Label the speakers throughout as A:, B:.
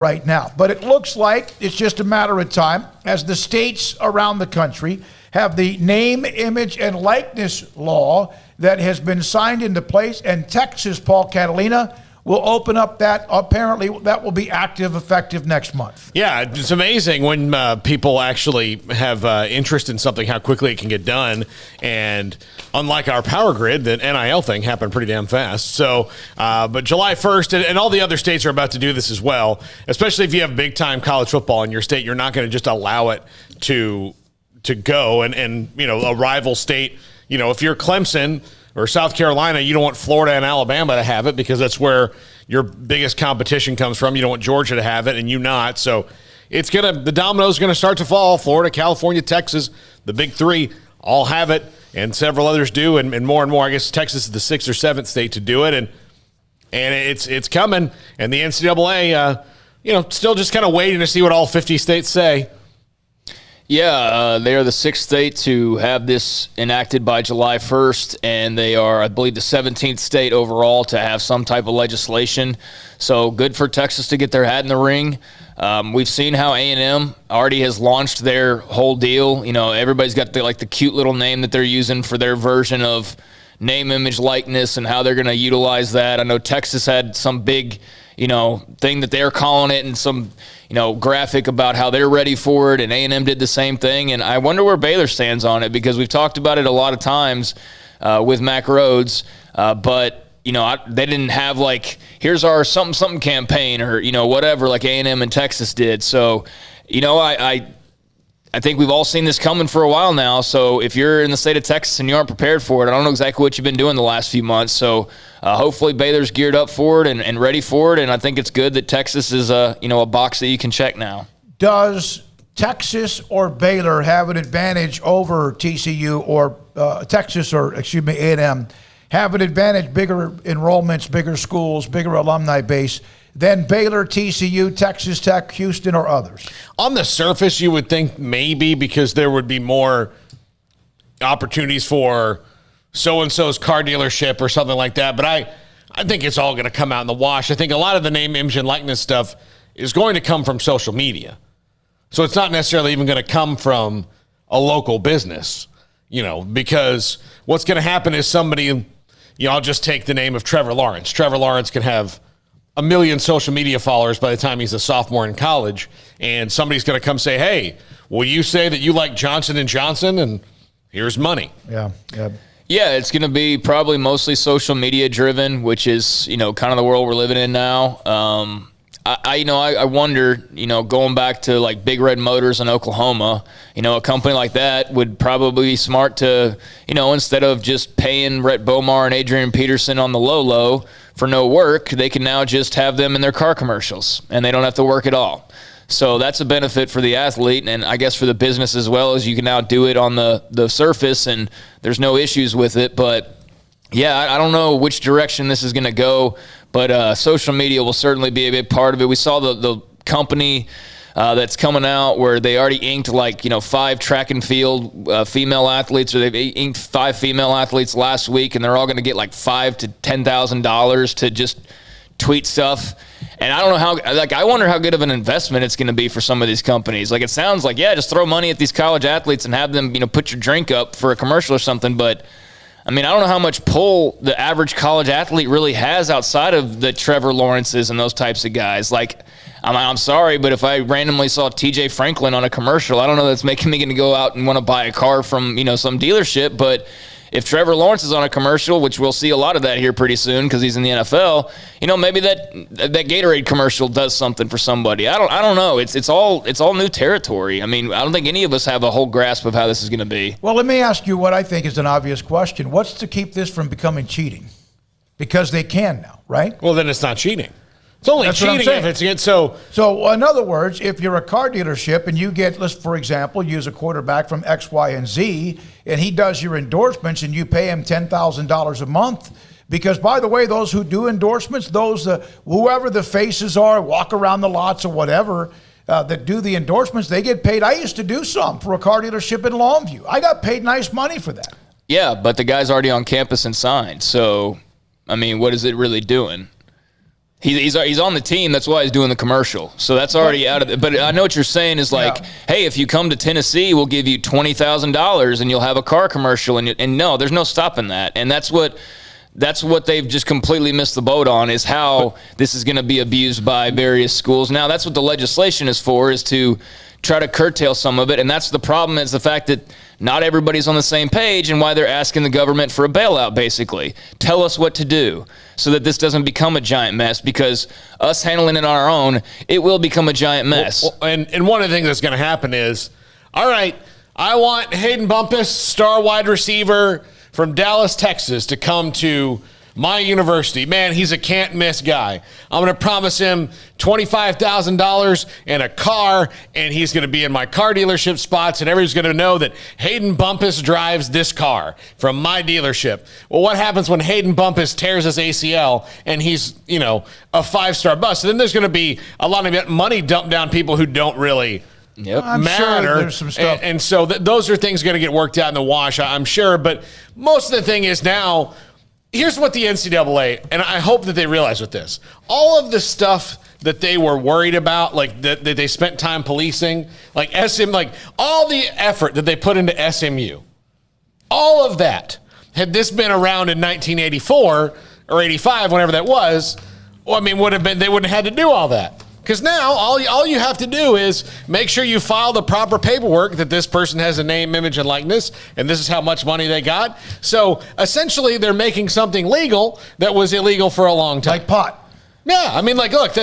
A: right now. But it looks like it's just a matter of time as the states around the country have the name, image, and likeness law that has been signed into place, and Texas, Paul Catalina, will open up that. Apparently, that will be effective next month.
B: Yeah, it's amazing when people actually have interest in something, how quickly it can get done. And unlike our power grid, the NIL thing happened pretty damn fast. So, but July 1st, and all the other states are about to do this as well, especially if you have big-time college football in your state. You're not going to just allow it to go. And a rival state, if you're Clemson or South Carolina, you don't want Florida and Alabama to have it because that's where your biggest competition comes from. You don't want Georgia to have it and you not. So the domino's going to start to fall. Florida, California, Texas, the big three all have it, and several others do, and more and more. I guess Texas is the 6th or 7th state to do it, and it's coming. And the NCAA, still just kind of waiting to see what all 50 states say.
C: Yeah, they are the 6th state to have this enacted by July 1st, and they are, I believe, the 17th state overall to have some type of legislation. So good for Texas to get their hat in the ring. We've seen how A&M already has launched their whole deal. Everybody's got the cute little name that they're using for their version of name, image, likeness, and how they're going to utilize that. I know Texas had some big thing that they're calling it, and some, graphic about how they're ready for it, and A&M did the same thing. And I wonder where Baylor stands on it, because we've talked about it a lot of times with Mack Rhodes, but they didn't have here's our something campaign or whatever like A&M and Texas did. So I think we've all seen this coming for a while now. So if you're in the state of Texas and you aren't prepared for it, I don't know exactly what you've been doing the last few months. So hopefully Baylor's geared up for it and ready for it. And I think it's good that Texas is a box that you can check now.
A: Does Texas or Baylor have an advantage over TCU or A&M have an advantage, bigger enrollments, bigger schools, bigger alumni base than Baylor, TCU, Texas Tech, Houston, or others?
B: On the surface, you would think maybe, because there would be more opportunities for so-and-so's car dealership or something like that. But I think it's all going to come out in the wash. I think a lot of the name, image, and likeness stuff is going to come from social media. So it's not necessarily even going to come from a local business, because what's going to happen is somebody, I'll just take the name of Trevor Lawrence. Trevor Lawrence can have 1 million social media followers by the time he's a sophomore in college, and somebody's going to come say, hey, will you say that you like Johnson & Johnson, and here's money.
A: Yeah,
C: it's going to be probably mostly social media driven, which is, kind of the world we're living in now. I wonder, going back to Big Red Motors in Oklahoma, a company like that would probably be smart to, instead of just paying Rhett Bomar and Adrian Peterson on the low for no work, they can now just have them in their car commercials and they don't have to work at all. So that's a benefit for the athlete, and I guess for the business as well, as you can now do it on the surface and there's no issues with it. But yeah, I don't know which direction this is going to go, but social media will certainly be a big part of it. We saw the company that's coming out where they already inked 5 track and field female athletes, or they've inked 5 female athletes last week, and they're all going to get $5,000 to $10,000 to just tweet stuff. And I don't know how, I wonder how good of an investment it's going to be for some of these companies. It sounds like, yeah, just throw money at these college athletes and have them, put your drink up for a commercial or something. But I don't know how much pull the average college athlete really has outside of the Trevor Lawrences and those types of guys. I'm sorry, but if I randomly saw TJ Franklin on a commercial, I don't know that's making me going to go out and want to buy a car from, some dealership. But if Trevor Lawrence is on a commercial, which we'll see a lot of that here pretty soon because he's in the NFL, maybe that Gatorade commercial does something for somebody. I don't know. It's all new territory. I don't think any of us have a whole grasp of how this is going to be.
A: Well, let me ask you what I think is an obvious question. What's to keep this from becoming cheating? Because they can now, right?
B: Well, then it's not cheating. It's only cheating if it's against so.
A: So in other words, if you're a car dealership and you get, let's for example, use a quarterback from X, Y, and Z, and he does your endorsements, and you pay him $10,000 a month. Because by the way, those who do endorsements, whoever the faces are, walk around the lots or whatever, that do the endorsements, they get paid. I used to do some for a car dealership in Longview. I got paid nice money for that.
C: Yeah, but the guy's already on campus and signed. So, what is it really doing? He's on the team. That's why he's doing the commercial. So that's already out of it. But I know what you're saying is like, hey, if you come to Tennessee, we'll give you $20,000 and you'll have a car commercial. And no, there's no stopping that. And that's what they've just completely missed the boat on, is how this is going to be abused by various schools. Now, that's what the legislation is for, is to try to curtail some of it. And that's the problem, is the fact that not everybody's on the same page, and why they're asking the government for a bailout, basically. Tell us what to do so that this doesn't become a giant mess, because us handling it on our own, it will become a giant mess.
B: Well, and one of the things that's going to happen is, all right, I want Hayden Bumpus, star wide receiver from Dallas, Texas, to come to my university. Man, he's a can't-miss guy. I'm going to promise him $25,000 and a car, and he's going to be in my car dealership spots, and everybody's going to know that Hayden Bumpus drives this car from my dealership. Well, what happens when Hayden Bumpus tears his ACL and he's, a 5-star bust? So then there's going to be a lot of money dumped down people who don't really
A: I'm
B: matter.
A: sure there's some stuff.
B: And so those are things going to get worked out in the wash, I'm sure. But most of the thing is now, here's what the NCAA, and I hope that they realize with this, all of the stuff that they were worried about, like that they spent time policing, like all the effort that they put into SMU, all of that, had this been around in 1984 or 85, whenever that was, they wouldn't have had to do all that. Because now all you have to do is make sure you file the proper paperwork that this person has a name, image, and likeness, and this is how much money they got. So essentially, they're making something legal that was illegal for a long time.
A: Like pot.
B: Yeah, look,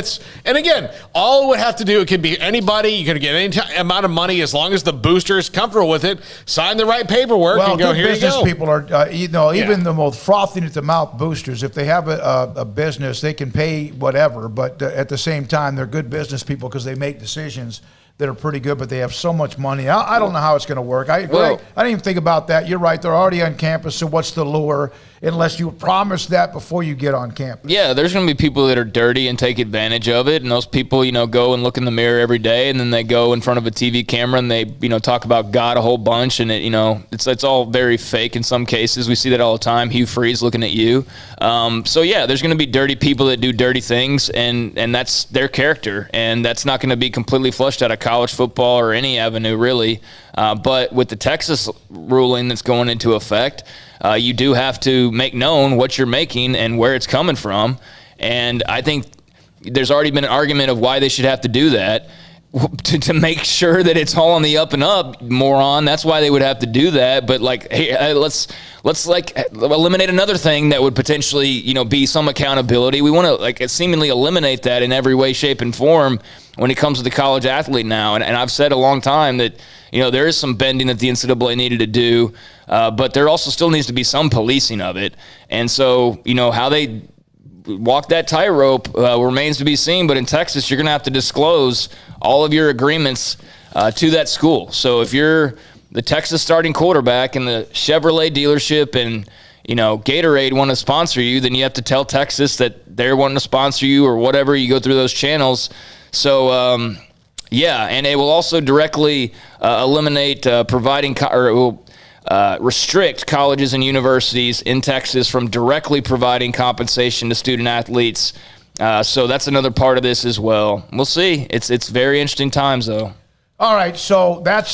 B: and again, all it would have to do, it could be anybody, you can get any amount of money as long as the booster is comfortable with it, sign the right paperwork, and go, here you go.
A: Business people are, even the most frothing at the mouth boosters, if they have a business, they can pay whatever, but at the same time, they're good business people because they make decisions that are pretty good, but they have so much money. I don't know how it's going to work. I didn't even think about that. You're right. They're already on campus, so what's the lure? Unless you promise that before you get on campus.
C: Yeah, there's going to be people that are dirty and take advantage of it, and those people, go and look in the mirror every day, and then they go in front of a TV camera and they, talk about God a whole bunch, and it's all very fake in some cases. We see that all the time. Hugh Freeze looking at you. So yeah, there's going to be dirty people that do dirty things, and that's their character, and that's not going to be completely flushed out of college football or any avenue really. But with the Texas ruling that's going into effect, you do have to make known what you're making and where it's coming from. And I think there's already been an argument of why they should have to do that to make sure that it's all on the up and up, moron. That's why they would have to do that. But hey, let's eliminate another thing that would potentially, be some accountability. We want to seemingly eliminate that in every way, shape, and form when it comes to the college athlete now. And I've said a long time that, there is some bending that the NCAA needed to do, but there also still needs to be some policing of it. And so, how they walk that tightrope remains to be seen. But in Texas, you're going to have to disclose all of your agreements to that school. So if you're the Texas starting quarterback and the Chevrolet dealership and, Gatorade want to sponsor you, then you have to tell Texas that they're wanting to sponsor you or whatever. You go through those channels. So, yeah, and it will also directly eliminate restrict colleges and universities in Texas from directly providing compensation to student athletes. So that's another part of this as well. We'll see. It's very interesting times, though.
A: All right, so that's